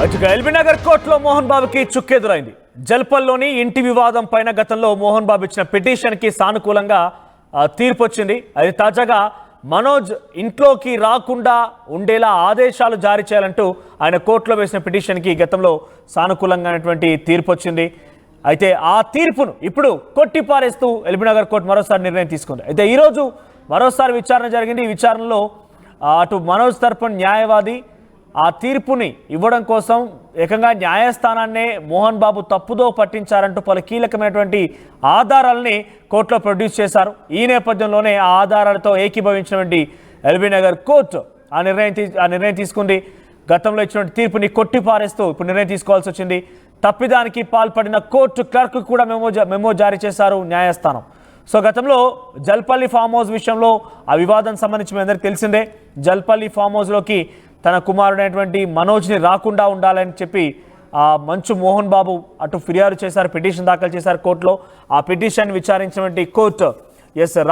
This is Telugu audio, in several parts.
ఎల్బీ నగర్ కోర్టులో మోహన్ బాబుకి చుక్కెదురైంది. జల్పల్లోని ఇంటి వివాదం పైన గతంలో మోహన్ బాబు ఇచ్చిన పిటిషన్కి సానుకూలంగా తీర్పు వచ్చింది. అది తాజాగా మనోజ్ ఇంట్లోకి రాకుండా ఉండేలా ఆదేశాలు జారీ చేయాలంటూ ఆయన కోర్టులో వేసిన పిటిషన్కి గతంలో సానుకూలంగానటువంటి తీర్పు వచ్చింది. అయితే ఆ తీర్పును ఇప్పుడు కొట్టిపారేస్తూ ఎల్బీ నగర్ కోర్టు మరోసారి నిర్ణయం తీసుకుంది. అయితే ఈరోజు మరోసారి విచారణ జరిగింది. ఈ విచారణలో అటు మనోజ్ తరపున న్యాయవాది ఆ తీర్పుని ఇవ్వడం కోసం ఏకంగా న్యాయస్థానాన్నే మోహన్ బాబు తప్పుదో పట్టించారంటూ పలు కీలకమైనటువంటి ఆధారాలని కోర్టులో ప్రొడ్యూస్ చేశారు. ఈ నేపథ్యంలోనే ఆ ఆధారాలతో ఏకీభవించినటువంటి ఎల్బీ నగర్ కోర్టు ఆ నిర్ణయం తీసుకుంది. గతంలో ఇచ్చినటువంటి తీర్పుని కొట్టిపారేస్తూ ఇప్పుడు నిర్ణయం తీసుకోవాల్సి వచ్చింది. తప్పిదానికి పాల్పడిన కోర్టు క్లర్క్ కూడా మెమో జారీ చేశారు న్యాయస్థానం. సో గతంలో జల్పల్లి ఫామ్ హౌస్ విషయంలో ఆ వివాదం సంబంధించి మీ అందరికీ తెలిసిందే. జల్పల్లి ఫామ్ హౌస్లోకి తన కుమారుడైనటువంటి మనోజ్ని రాకుండా ఉండాలని చెప్పి మంచు మోహన్ బాబు అటు ఫిర్యాదు చేశారు, పిటిషన్ దాఖలు చేశారు కోర్టులో. ఆ పిటిషన్ విచారించినటువంటి కోర్టు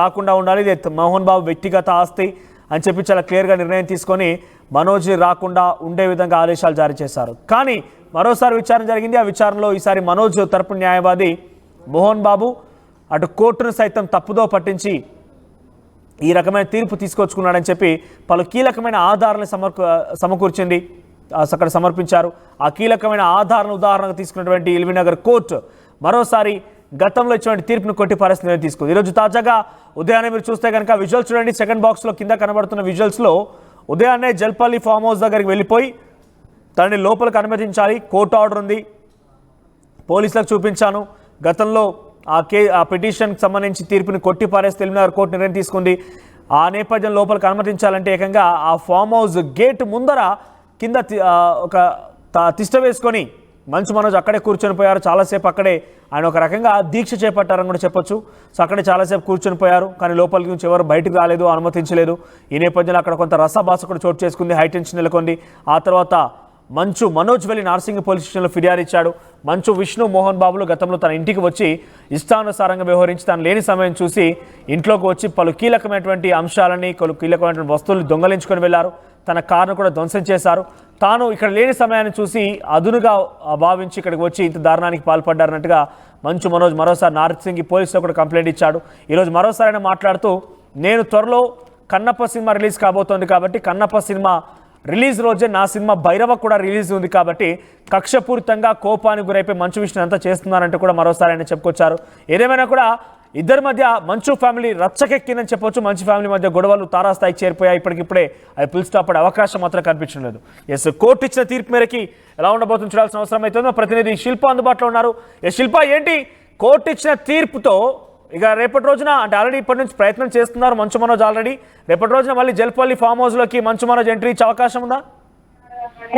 రాకుండా ఉండాలి, ఇది మోహన్ బాబు వ్యక్తిగత ఆస్తి అని చెప్పి చాలా క్లియర్గా నిర్ణయం తీసుకొని మనోజ్ని రాకుండా ఉండే విధంగా ఆదేశాలు జారీ చేశారు. కానీ మరోసారి విచారణ జరిగింది. ఆ విచారణలో ఈసారి మనోజ్ తరపు న్యాయవాది మోహన్ బాబు అటు కోర్టును సైతం తప్పుదో పట్టించి ఈ రకమైన తీర్పు తీసుకొచ్చుకున్నాడని చెప్పి పలు కీలకమైన ఆధారాలను సమకూర్చింది, అక్కడ సమర్పించారు. ఆ కీలకమైన ఆధారాలను ఉదాహరణగా తీసుకున్నటువంటి ఎల్బీ నగర్ కోర్టు మరోసారి గతంలో ఇచ్చినటువంటి తీర్పును కొట్టి పరిస్థితి తీసుకుంది. ఈరోజు తాజాగా ఉదయాన్నే మీరు చూస్తే కనుక విజువల్స్ చూడండి. సెకండ్ బాక్స్లో కింద కనబడుతున్న విజువల్స్లో ఉదయాన్నే జల్పల్లి ఫామ్ హౌస్ దగ్గరికి వెళ్ళిపోయి తనని లోపలికి అనుమతించాలి, కోర్టు ఆర్డర్ ఉంది, పోలీసులకు చూపించాను. గతంలో ఆ పిటిషన్కి సంబంధించి తీర్పుని కొట్టి పారేస్తే ఎల్బీ నగర్ కోర్టు నిర్ణయం తీసుకుంది. ఆ నేపథ్యం లోపలికి అనుమతించాలంటే ఏకంగా ఆ ఫామ్ హౌస్ గేట్ ముందర కింద ఒక తిష్ట వేసుకొని మంచు మనోజ్ అక్కడే కూర్చొని పోయారు. చాలాసేపు అక్కడే ఆయన ఒక రకంగా దీక్ష చేపట్టారని కూడా చెప్పొచ్చు. సో అక్కడే చాలాసేపు కూర్చొని పోయారు, కానీ లోపలికి నుంచి ఎవరు బయటకు రాలేదు, అనుమతించలేదు. ఈ నేపథ్యంలో అక్కడ కొంత రసాభాస కూడా చోటు చేసుకుంది, హైటెన్షన్ నెలకొంది. ఆ తర్వాత మంచు మనోజ్ వెళ్ళి నార్సింగ్ పోలీస్ స్టేషన్లో ఫిర్యాదు ఇచ్చాడు. మంచు విష్ణు మోహన్ బాబులు గతంలో తన ఇంటికి వచ్చి ఇష్టానుసారంగా వ్యవహరించి తాను లేని సమయం చూసి ఇంట్లోకి వచ్చి పలు కీలకమైనటువంటి అంశాలని, పలు కీలకమైనటువంటి వస్తువులు దొంగలించుకొని వెళ్లారు. తన కారును కూడా ధ్వంసం చేశారు. తాను ఇక్కడ లేని సమయాన్ని చూసి అదునుగా భావించి ఇక్కడికి వచ్చి ఇంత దారుణానికి పాల్పడ్డారన్నట్టుగా మంచు మనోజ్ మరోసారి నార్సింగ్ పోలీసులో కూడా కంప్లైంట్ ఇచ్చాడు. ఈరోజు మరోసారి ఆయన మాట్లాడుతూ, నేను త్వరలో కన్నప్ప సినిమా రిలీజ్ కాబోతోంది కాబట్టి కన్నప్ప సినిమా రిలీజ్ రోజే నా సినిమా భైరవ కూడా రిలీజ్ ఉంది కాబట్టి కక్షపూరితంగా కోపానికి గురైపోయి మంచు విష్ణు అంతా చేస్తున్నారంటూ కూడా మరోసారి ఆయన చెప్పుకొచ్చారు. ఏదేమైనా కూడా ఇద్దరి మధ్య మంచు ఫ్యామిలీ రచ్చకెక్కిందని చెప్పొచ్చు. మంచు ఫ్యామిలీ మధ్య గొడవలు తారాస్థాయికి చేరిపోయాయి. ఇప్పటికిప్పుడే అది పుల్ స్టాప్ పడే అవకాశం మాత్రం కనిపించడం లేదు. కోర్టు ఇచ్చిన తీర్పు మేరకి ఎలా ఉండబోతుందో చూడాల్సిన అవసరం అవుతుంది. మా ప్రతినిధి శిల్ప అందుబాటులో ఉన్నారు. శిల్ప, ఏంటి కోర్టు ఇచ్చిన తీర్పుతో ఇక రేపటి రోజున, అంటే ఆల్రెడీ ఇప్పటి నుంచి ప్రయత్నం చేస్తున్నారు మంచు మనోజ్, ఆల్రెడీ రేపటి రోజున మళ్ళీ జల్పల్లి ఫామ్ హౌస్ లోకి మంచు మనోజ్ ఎంట్రీ ఇచ్చే అవకాశం ఉందా?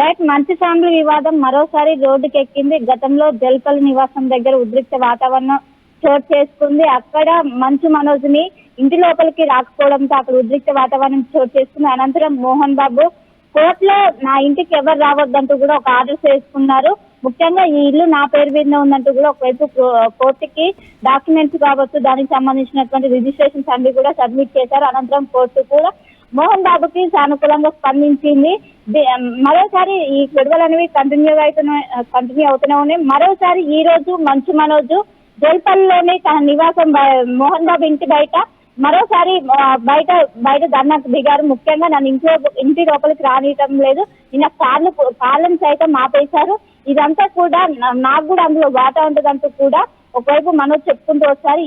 రైట్, మంచు ఫ్యామిలీ వివాదం మరోసారి రోడ్డుకి ఎక్కింది. గతంలో జల్పల్లి నివాసం దగ్గర ఉద్రిక్త వాతావరణం చోటు చేసుకుంది. అక్కడ మంచు మనోజ్ ని ఇంటి లోపలికి రాకపోవడంతో అక్కడ ఉద్రిక్త వాతావరణం చోటు చేసుకుంది. అనంతరం మోహన్ బాబు కోర్టులో నా ఇంటికి ఎవరు రావద్దంటూ కూడా ఒక ఆర్డర్ చేసుకున్నారు. ముఖ్యంగా ఈ ఇల్లు నా పేరు మీద ఉందంటూ కూడా ఒకవైపు కోర్టుకి డాక్యుమెంట్స్ కావచ్చు, దానికి సంబంధించినటువంటి రిజిస్ట్రేషన్స్ అన్ని కూడా సబ్మిట్ చేశారు. అనంతరం కోర్టు కూడా మోహన్ బాబుకి సానుకూలంగా స్పందించింది. మరోసారి ఈ గొడవలు అనేవి కంటిన్యూ అవుతూనే ఉన్నాయి. మరోసారి ఈ రోజు మంచు మనోజ్ జల్పల్లిలోనే తన నివాసం మోహన్ బాబు ఇంటి బయట మరోసారి బయట ధర్నాకు దిగారు. ముఖ్యంగా నన్ను ఇంటి లోపలికి రానియటం లేదు, నిన్న కార్లను సైతం ఆపేశారు. ఇదంతా కూడా నాకు కూడా అందులో వాటా ఉంటుందంటూ కూడా ఒకవైపు మనోజ్ చెప్పుకుంటూ వస్తారు.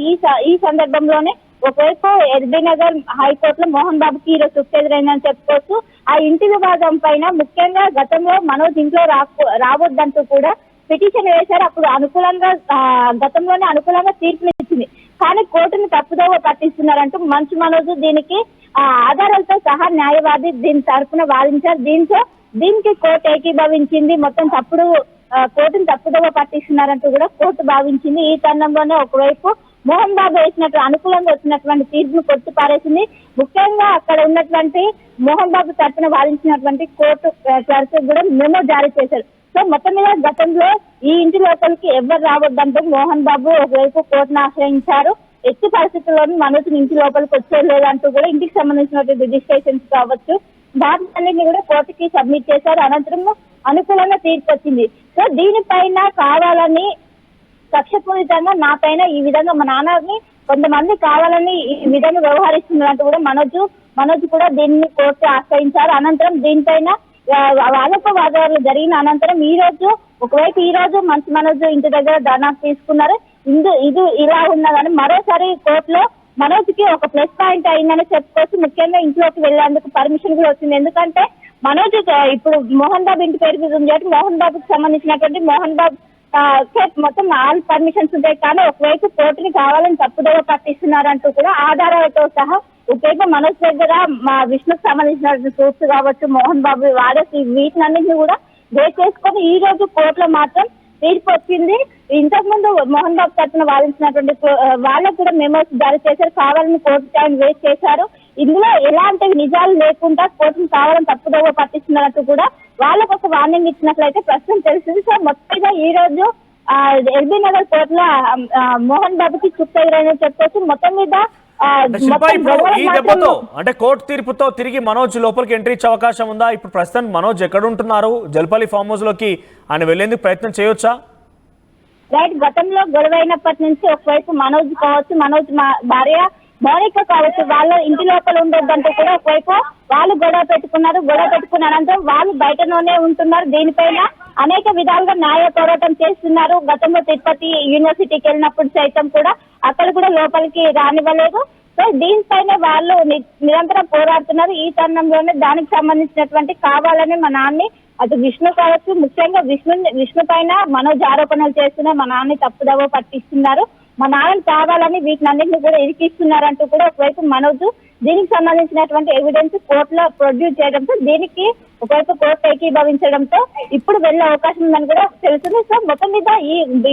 ఈ సందర్భంలోనే ఒకవైపు ఎల్బీ నగర్ హైకోర్టులో మోహన్ బాబుకి ఈరోజు చుక్కెదురైందని చెప్పుకోవచ్చు. ఆ ఇంటి వివాదం పైన ముఖ్యంగా గతంలో మనోజ్ ఇంట్లో రావద్దంటూ కూడా పిటిషన్ వేశారు. అప్పుడు గతంలోనే అనుకూలంగా తీర్పులు ఇచ్చింది. కానీ కోర్టును తప్పుదోవ పట్టిస్తున్నారంటూ మంచు మనోజ్ దీనికి ఆధారాలతో సహా న్యాయవాది దీని తరఫున వాదించారు. దీనికి కోర్టు ఏకీభవించింది. మొత్తం కోర్టును తప్పుదోవ పట్టిస్తున్నారంటూ కూడా కోర్టు భావించింది. ఈ తరుణంలోనే ఒకవైపు మోహన్ బాబు వేసినట్టు అనుకూలంగా వచ్చినటువంటి తీర్పును కొట్టి పారేసింది. ముఖ్యంగా అక్కడ ఉన్నటువంటి మోహన్ బాబు తరఫున వాదించినటువంటి కోర్టు క్లర్క్ కూడా మెమో జారీ చేశారు. సో మొత్తం మీద గతంలో ఈ ఇంటి లోపలికి ఎవరు రావద్దంటూ మోహన్ బాబు ఒకవైపు కోర్టును ఆశ్రయించారు. ఎట్టి పరిస్థితుల్లోనూ మనోజ్ ఇంటి లోపలికి వచ్చేది లేదంటూ కూడా ఇంటికి సంబంధించిన రిజిస్ట్రేషన్స్ కావచ్చు, దాన్ని కూడా కోర్టుకి సబ్మిట్ చేశారు. అనంతరం అనుకూలంగా తీర్పు వచ్చింది. సో దీనిపైన కావాలని కక్షపూరితంగా నా పైన ఈ విధంగా మా నాన్నని కొంతమంది కావాలని ఈ విధంగా వ్యవహరిస్తున్నట్టు కూడా మనోజ్ కూడా దీన్ని కోర్టు ఆశ్రయించారు. అనంతరం దీనిపైన వాదోపవాదాలు జరిగిన అనంతరం ఈ రోజు మంచి మనోజ్ ఇంటి దగ్గర ధర్నా తీసుకున్నారు. ఇది ఇలా ఉన్నా కానీ మరోసారి కోర్టులో మనోజ్కి ఒక ప్లస్ పాయింట్ అయిందని చెప్పుకోవచ్చు. ముఖ్యంగా ఇంట్లోకి వెళ్లేందుకు పర్మిషన్ కూడా వచ్చింది. ఎందుకంటే మనోజ్ ఇప్పుడు మోహన్ బాబు ఇంటి పేరు మీద ఉంది కాబట్టి మోహన్ బాబుకి సంబంధించినటువంటి మోహన్ బాబు మొత్తం ఆల్ పర్మిషన్స్ ఉంటాయి. కానీ ఒకవైపు కోర్టుని కావాలని తప్పుదోవ పట్టిస్తున్నారంటూ కూడా ఆధారాలతో సహా ఒకవైపు మనోజ్ దగ్గర మా విష్ణుకు సంబంధించిన ప్రూఫ్స్ కావచ్చు, మోహన్ బాబు వాడేసి వీటినన్నింటినీ కూడా బేస్ చేసుకొని ఈ రోజు కోర్టులో మాత్రం తీర్పు వచ్చింది. ఇంతకు ముందు మోహన్ బాబు తరఫున వాదించినటువంటి వాళ్ళకు కూడా మెమోస్ జారీ చేశారు. కావాలని కోర్టు టైం వేస్ట్ చేశారు. ఇందులో ఎలాంటి నిజాలు లేకుండా కోర్టును కావాలని తప్పుదోవ పట్టిస్తున్నట్టు కూడా వాళ్ళకు ఒక వార్నింగ్ ఇచ్చినట్లయితే ప్రస్తుతం తెలిసింది. సో మొత్తంగా ఈ రోజు ఎల్బీ నగర్ కోర్టులో మోహన్ బాబుకి చుట్టెదురని చెప్పొచ్చు. మొత్తం మీద ఈ దెబ్బతో అంటే కోర్టు తీర్పుతో తిరిగి మనోజ్ లోపలికి ఎంట్రీ ఇచ్చే అవకాశం ఉందా? ఇప్పుడు ప్రస్తుతం మనోజ్ ఎక్కడ ఉంటున్నారు? జల్పల్లి ఫామ్ హౌస్ లోకి ఆయన వెళ్లేందుకు ప్రయత్నం చేయొచ్చా? రైట్, గతంలో గొడవైనప్పటి నుంచి ఒకవైపు మనోజ్ కావచ్చు, మనోజ్ భార్య మౌనిక కావచ్చు, వాళ్ళ ఇంటి లోపల ఉండొద్దంటూ కూడా ఒకవైపు వాళ్ళు గొడవ పెట్టుకున్న అనంతరం వాళ్ళు బయటలోనే ఉంటున్నారు. దీనిపైన అనేక విధాలుగా న్యాయ పోరాటం చేస్తున్నారు. గతంలో తిరుపతి యూనివర్సిటీకి వెళ్ళినప్పుడు సైతం కూడా అక్కడ కూడా లోపలికి రానివ్వలేదు. సో దీనిపైన వాళ్ళు నిరంతరం పోరాడుతున్నారు. ఈ తరుణంలోనే దానికి సంబంధించినటువంటి కావాలని మా నాన్ని అటు విష్ణు కావచ్చు, ముఖ్యంగా విష్ణు పైన మనోజ్ ఆరోపణలు చేస్తున్న మా నాన్ని తప్పుదోవ పట్టిస్తున్నారు. మా నాన్నని కావాలని వీటినన్నింటినీ కూడా ఇరికిస్తున్నారంటూ కూడా ఒకవైపు మనోజ్ దీనికి సంబంధించినటువంటి ఎవిడెన్స్ కోర్టులో ప్రొడ్యూస్ చేయడంతో దీనికి ఒకవైపు కోర్టు ఏకీభవించడంతో ఇప్పుడు వెళ్లే అవకాశం ఉందని కూడా తెలుస్తుంది. సో మొత్తం మీద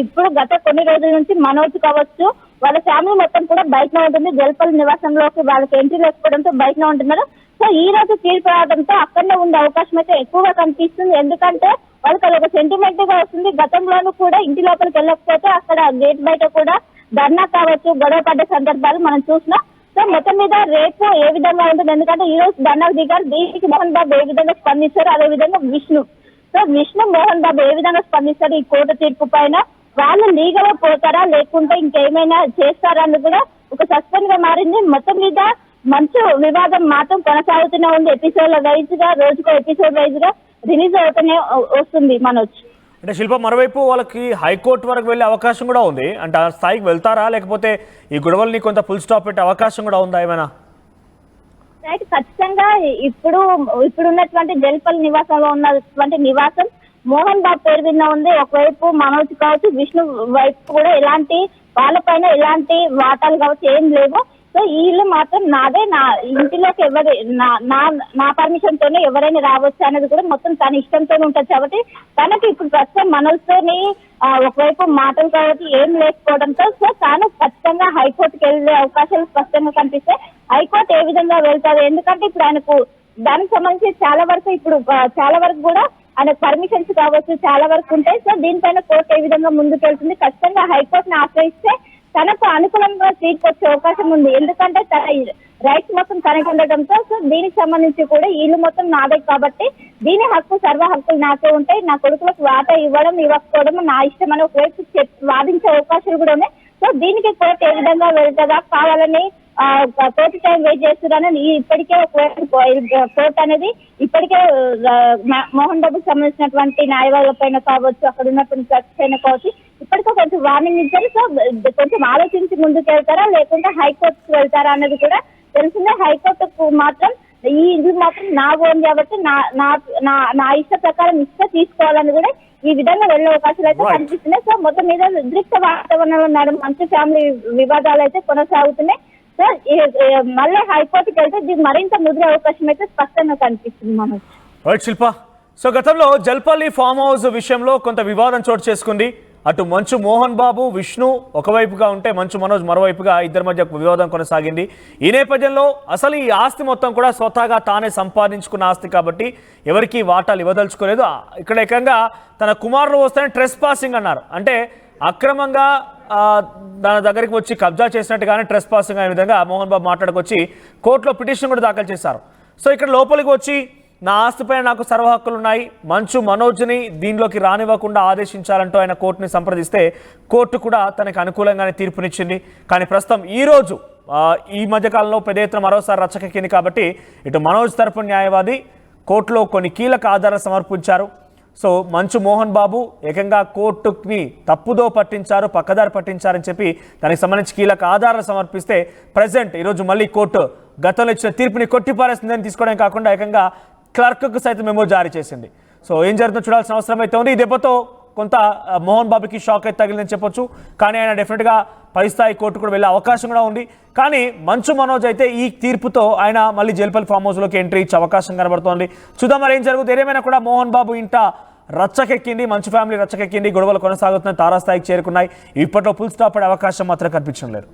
ఇప్పుడు గత కొన్ని రోజుల నుంచి మనోజ్ కావచ్చు వాళ్ళ ఫ్యామిలీ మొత్తం కూడా బయటనే ఉంటుంది. జల్పల్లి నివాసంలోకి వాళ్ళకి ఎంట్రీ లేకపోవడంతో బయటనే ఉంటున్నారు. సో ఈ రోజు తీర్పు రావడంతో అక్కడనే ఉండే అవకాశం అయితే ఎక్కువగా కనిపిస్తుంది. ఎందుకంటే వాళ్ళకి అది ఒక సెంటిమెంట్ గా వస్తుంది. గతంలోనూ కూడా ఇంటి లోపలికి వెళ్ళకపోతే అక్కడ గేట్ బయట కూడా ధర్నా కావచ్చు, గొడవ పడ్డ సందర్భాలు మనం చూసినాం. సో మొత్తం మీద రేపు ఏ విధంగా ఉంటుంది, ఎందుకంటే ఈ రోజు ధర్నాకు దిగారు. దీనికి మోహన్ బాబు ఏ విధంగా స్పందిస్తారు, అదే విధంగా విష్ణు మోహన్ బాబు ఏ విధంగా స్పందిస్తారు ఈ కోర్టు తీర్పు పైన, వాళ్ళు లీగల్ పోతారా లేకుంటే ఇంకేమైనా చేస్తారా అని కూడా ఒక సస్పెన్స్ గా మారింది. మొత్తం మీద మంచి వివాదం మాత్రం కొనసాగుతూనే ఉంది. ఎపిసోడ్ల వైజ్ గా రోజుకో ఎపిసోడ్ వైజ్ గా రిలీజ్ అవుతూనే వస్తుంది మనోజ్. అంటే శిల్ప మరోవైపు వాళ్ళకి హైకోర్టు వరకు వెళ్ళే అవకాశం కూడా ఉంది అంటే ఆ స్థాయికి వెళ్తారా, లేకపోతే ఈ గొడవల్ని కొంత ఫుల్ స్టాప్ పెట్టే అవకాశం కూడా ఉందా ఏమైనా? ఖచ్చితంగా ఇప్పుడున్నటువంటి జల్పల్లి నివాసంలో ఉన్నటువంటి నివాసం మోహన్ బాబు పేరు మీద ఉంది. ఒకవైపు మనోజ్ కావచ్చు, విష్ణు వైపు కూడా వాళ్ళపైన ఎలాంటి వాటాలు కావచ్చు ఏం లేవు. సో ఈ ఇల్లు మాత్రం నాదే, నా ఇంటిలోకి నా పర్మిషన్ తోనే ఎవరైనా రావచ్చు అనేది కూడా మొత్తం తన ఇష్టంతోనే ఉంటుంది. కాబట్టి తనకి ఇప్పుడు ప్రస్తుతం మనోజ్తోని ఒకవైపు మాటలు కావచ్చు ఏం లేకపోవడంతో సో తాను ఖచ్చితంగా హైకోర్టుకి వెళ్ళే అవకాశాలు స్పష్టంగా కనిపిస్తాయి. హైకోర్టు ఏ విధంగా వెళ్తారు, ఎందుకంటే ఇప్పుడు ఆయనకు దానికి సంబంధించి చాలా వరకు కూడా ఆయన పర్మిషన్స్ కావచ్చు చాలా వరకు ఉంటాయి. సో దీనిపైన కోర్టు ఏ విధంగా ముందుకు వెళ్తుంది, ఖచ్చితంగా హైకోర్టుని ఆశ్రయిస్తే తనకు అనుకూలంగా తీర్పు వచ్చే అవకాశం ఉంది. ఎందుకంటే తన రైట్స్ మొత్తం తనకు ఉండటంతో సో దీనికి సంబంధించి కూడా ఇల్లు మొత్తం నాదే కాబట్టి దీని సర్వ హక్కులు నాకే ఉంటాయి. నా కొడుకులకు వాటా ఇవ్వకపోవడం నా ఇష్టం అని ఒకవైపు వాదించే అవకాశాలు కూడా ఉన్నాయి. సో దీనికి కోర్టు ఏ విధంగా వెళ్తుందా, కావాలని కోర్టు టైం వెయిట్ చేస్తున్నారని ఇప్పటికే కోర్టు అనేది ఇప్పటికే మోహన్ బాబుకి సంబంధించినటువంటి న్యాయవాదుల పైన కావచ్చు, అక్కడ ఉన్నటువంటి జడ్జి పైన కావచ్చు ఇప్పటికే కొంచెం వార్నింగ్ ఇచ్చారు. సో కొంచెం ఆలోచించి ముందుకు వెళ్తారా లేకుంటే హైకోర్టుకు వెళ్తారా అనేది కూడా తెలిసిందే. హైకోర్టుకు మాత్రం ఈ ఇది మాత్రం నా ఓన్ కాబట్టి నా ఇష్ట ప్రకారం తీసుకోవాలని కూడా ఈ విధంగా వెళ్లే అవకాశాలు అయితే కనిపిస్తున్నాయి. సో మొత్తం మీద ఉద్రిక్త వాతావరణంలో ఉన్నాడు, మంచి ఫ్యామిలీ వివాదాలు అయితే కొనసాగుతున్నాయి. సో మళ్ళీ హైకోర్టుకి వెళ్తే దీనికి మరింత ముదిరే అవకాశం అయితే స్పష్టంగా కనిపిస్తుంది మనకు. రైట్ శిల్ప, సో గతంలో జల్పల్లి ఫామ్ హౌస్ విషయంలో కొంత వివాదం చోటు చేసుకుంది. అటు మంచు మోహన్ బాబు, విష్ణు ఒకవైపుగా ఉంటే మంచు మనోజ్ మరోవైపుగా ఇద్దరి మధ్య వివాదం కొనసాగింది. ఈ నేపథ్యంలో అసలు ఈ ఆస్తి మొత్తం కూడా స్వతహాగా తానే సంపాదించుకున్న ఆస్తి కాబట్టి ఎవరికి వాటాలు ఇవ్వదలుచుకోలేదు. ఇక్కడ ఏకంగా తన కుమారులు వస్తాయని ట్రెస్ పాసింగ్ అన్నారు. అంటే అక్రమంగా దాని దగ్గరికి వచ్చి కబ్జా చేసినట్టుగానే ట్రెస్ పాసింగ్ అనే విధంగా మోహన్ బాబు మాట్లాడుకొచ్చి కోర్టులో పిటిషన్ కూడా దాఖలు చేశారు. సో ఇక్కడ లోపలికి వచ్చి నా ఆస్తిపైన నాకు సర్వ హక్కులు ఉన్నాయి, మంచు మనోజ్ని దీనిలోకి రానివ్వకుండా ఆదేశించాలంటూ ఆయన కోర్టుని సంప్రదిస్తే కోర్టు కూడా తనకు అనుకూలంగానే తీర్పునిచ్చింది. కానీ ప్రస్తుతం ఈరోజు ఈ మధ్యకాలంలో పెద్ద ఎత్తున మరోసారి రచ్చకెక్కింది కాబట్టి ఇటు మనోజ్ తరపు న్యాయవాది కోర్టులో కొన్ని కీలక ఆధారాలు సమర్పించారు. సో మంచు మోహన్ బాబు ఏకంగా కోర్టుని తప్పుదో పట్టించారు, పక్కదారి పట్టించారని చెప్పి దానికి సంబంధించి కీలక ఆధారాలు సమర్పిస్తే ప్రజెంట్ ఈరోజు మళ్ళీ కోర్టు గతంలో ఇచ్చిన తీర్పుని కొట్టిపారేస్తుందని తీసుకోవడం కాకుండా ఏకంగా క్లర్క్కు సైతం మెమో జారీ చేసింది. సో ఏం జరుగుతుందో చూడాల్సిన అవసరం అయితే ఉంది. ఈ దెబ్బతో కొంత మోహన్ బాబుకి షాక్ అయితే తగిలిందని చెప్పొచ్చు. కానీ ఆయన డెఫినెట్గా పై స్థాయి కోర్టు కూడా వెళ్ళే అవకాశం కూడా ఉంది. కానీ మంచు మనోజ్ అయితే ఈ తీర్పుతో ఆయన మళ్ళీ జైల్పల్లి ఫామ్ హౌస్లోకి ఎంట్రీ ఇచ్చే అవకాశం కనబడుతోంది. చూద్దాం మరి ఏం జరుగుతుంది. ఏదేమైనా కూడా మోహన్ బాబు ఇంట రచ్చకెక్కింది, మంచు ఫ్యామిలీ రచ్చకెక్కింది, గొడవలు కొనసాగుతున్నాయి, తారాస్థాయికి చేరుకున్నాయి. ఇప్పట్లో ఫుల్ స్టాప్ పడే అవకాశం మాత్రం కనిపించడం లేదు.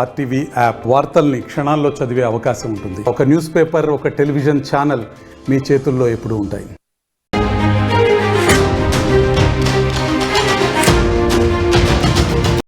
ఆర్టీవీ యాప్ వార్తల్ని క్షణాల్లో చదివే అవకాశం ఉంటుంది. ఒక న్యూస్ పేపర్, ఒక టెలివిజన్ ఛానల్ మీ చేతుల్లో ఎప్పుడూ ఉంటాయి.